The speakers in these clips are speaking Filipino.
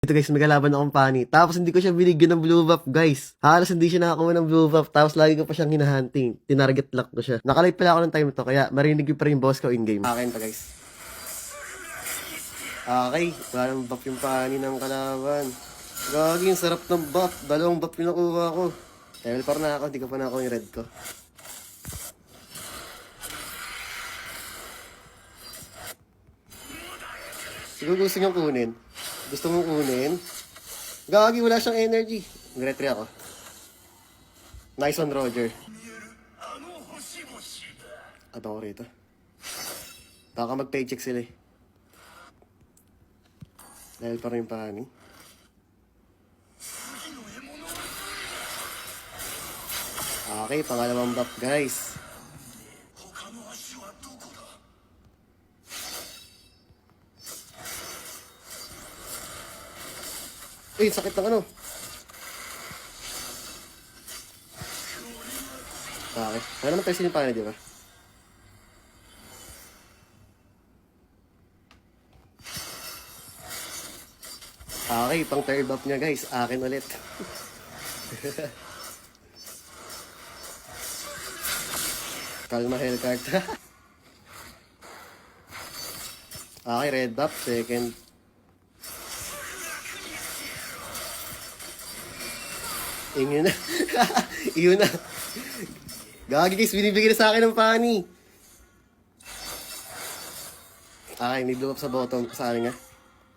Ito guys, may kalaban akong pani. Tapos hindi ko siya binigyan ng blue buff guys. Halos hindi siya nakakuha ng blue buff. Tapos lagi ko pa siyang hinahunting. Tinarget lock ko siya. Nakalive pala ako ng time to. Kaya marinig ko pa rin yung boss ko in-game. Akin pa guys. Okay. Wala nang buff yung pani ng kalaban. Gagi, ang sarap ng buff. Dalawang buff yung nakuha ko. Level 4 na ako. Hindi ko pa nakuha yung red ko. Siguro gusto niyong kunin. Gusto mong kunin? Gagi, wala siyang energy. Nag-retry ako. Nice one, Roger. At ako rito. Baka mag-paycheck sila eh. Dahil pa rin yung pani. Okay, pangalawang buff, guys. Uy, sakit ng ano. Okay. Ano naman tayo sinipana, di ba? Okay, pang third buff niya guys. Akin ulit. Kalma Hellcart. Okay, red buff. Second. Yun na. Yun na. Gagi guys, binibigyan na sa akin ng pani. Okay, may blow up sa bottom. Sa akin nga.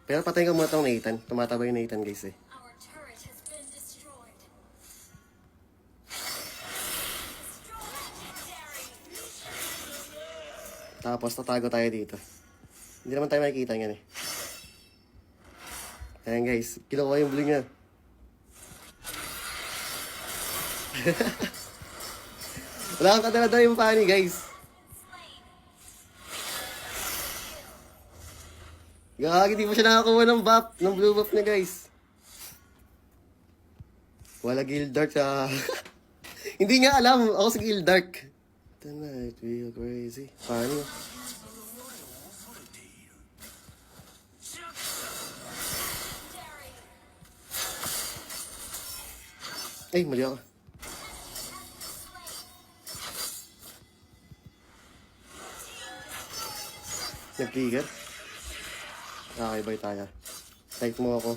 Pero patayin ka muna itong Nathan. Tumataba yung Nathan guys eh. Tapos tatago tayo dito. Hindi naman tayo makikita yan eh. Ayan guys, kinukuha yung blue niya. Wala kang kadala yung pani guys. Gagi, di mo siya nakakuha ng buff, ng blue buff niya guys. Wala Gildark sa... Hindi nga alam, ako sa Gildark. Tonight, real crazy. Paano? Ay, mali ako. Nag-trigger? Okay, bye tayo. Type mo ako.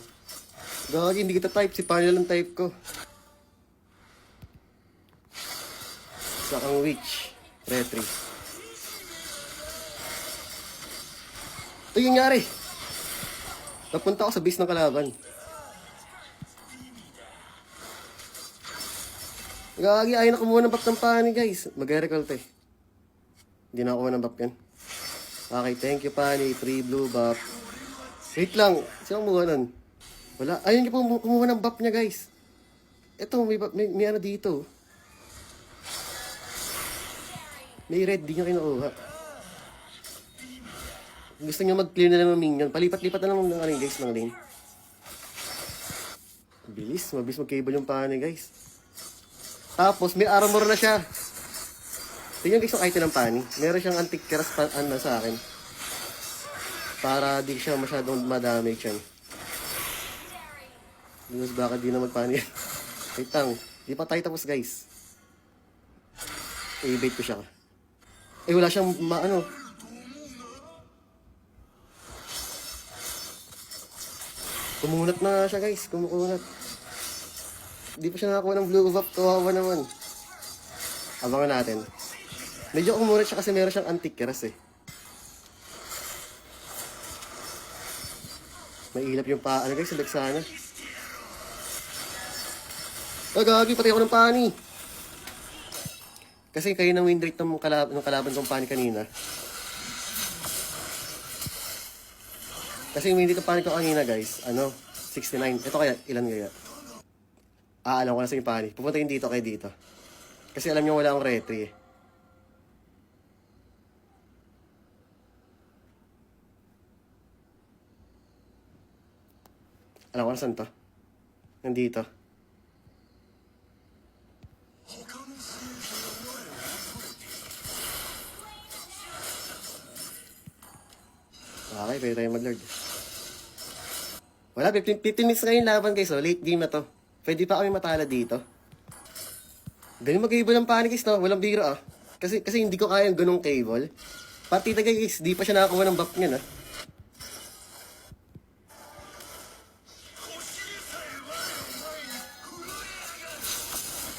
Gagi, hindi kita type. Si Panya lang type ko. Sakang witch. Retry. Ito yung nangyari. Napunta ako sa base ng kalaban. Gagi, ayaw na kumuha ng buff ng pani guys. Mag-recall to eh. Hindi na ako ng buff yan. Okay, thank you pani. Free blue buff. Wait lang. Sino kumuha nun? Wala. Ayun niya po kumuha ng buff niya guys. Ito, may ano dito. May red, di niya kinukuha. Gusto niya mag-clear na lang ng minion. Palipat-lipat na lang ng ano guys ng lane. Bilis, mabilis mag-cable yung pani guys. Tapos may armor na siya. Tingnan guys yung item ng pani. Meron siyang anti-keras sa akin. Para di siya masyadong madamage yan. Dinos baka di na magpani yan. Wait lang. Di pa tayo tapos guys. I-bait ko siya. Eh wala siyang ano. Kumunat na siya guys. Kumukunat. Di pa siya nakakuha ng blue buff. Kawawa naman. Abangan natin. Medyo kumunat siya kasi meron siyang anti-keras eh. May ilap yung ano guys, select sana. Gagi, patay ako ng pani. Kasi kayo ng win rate ng kalaban kong pani kanina. Kasi yung win rate ng pani ko kanina guys, 69. Ito kaya, ilan kaya? Alam ko na sa yung pani. Pupuntayin dito kay dito. Kasi alam nyo wala akong retry eh. Alam ko na saan to. Nandito. Okay, pwede tayo mag-lord. Wala, 15 minutes na yung laban guys. Oh. Late game na to. Pwede pa kami matala dito. Galing mag-cable ng Pani guys, no? Walang biro ah. Kasi hindi ko kaya yung ganong cable. Partida guys, di pa siya nakakuha ng buff niya na.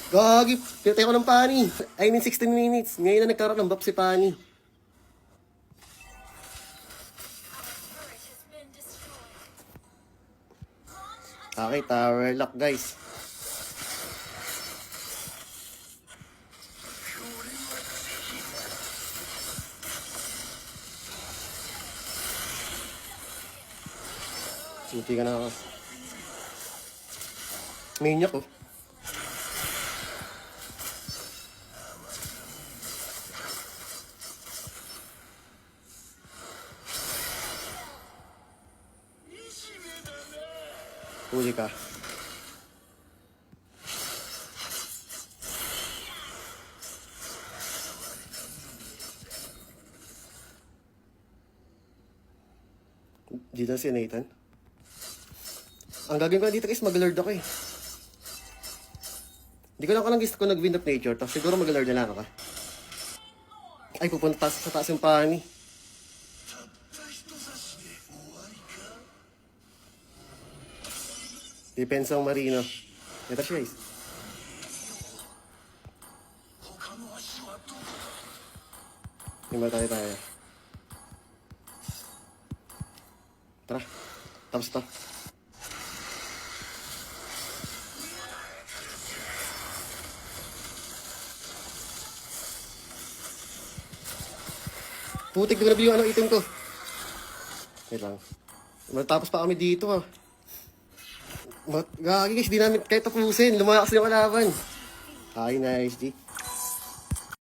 Gagi, pinatay ko ng Pani. I mean 16 minutes. Ngayon na nagkaroon ng buff si Pani. Okay, tower lock guys. Sinti ka na ako. Minyak oh. Huli ka. Dito si Nathan. Ang gagawin ko dito is mag-lord ako eh. Hindi ko lang kung gusto ko nag-wind of nature. Tapos siguro mag-lord na lang ako. Ay, pupunta sa taas yung Pani. Depensa ang Marino. Ito siya guys. Himatay tayo. Tara. Tapos to. Putik na nabili yung item ko. Wait lang. Matapos pa kami dito ah. Gagi guys, di namin kahit tapusin. Lumakas yung kalaban. Ay, nice G.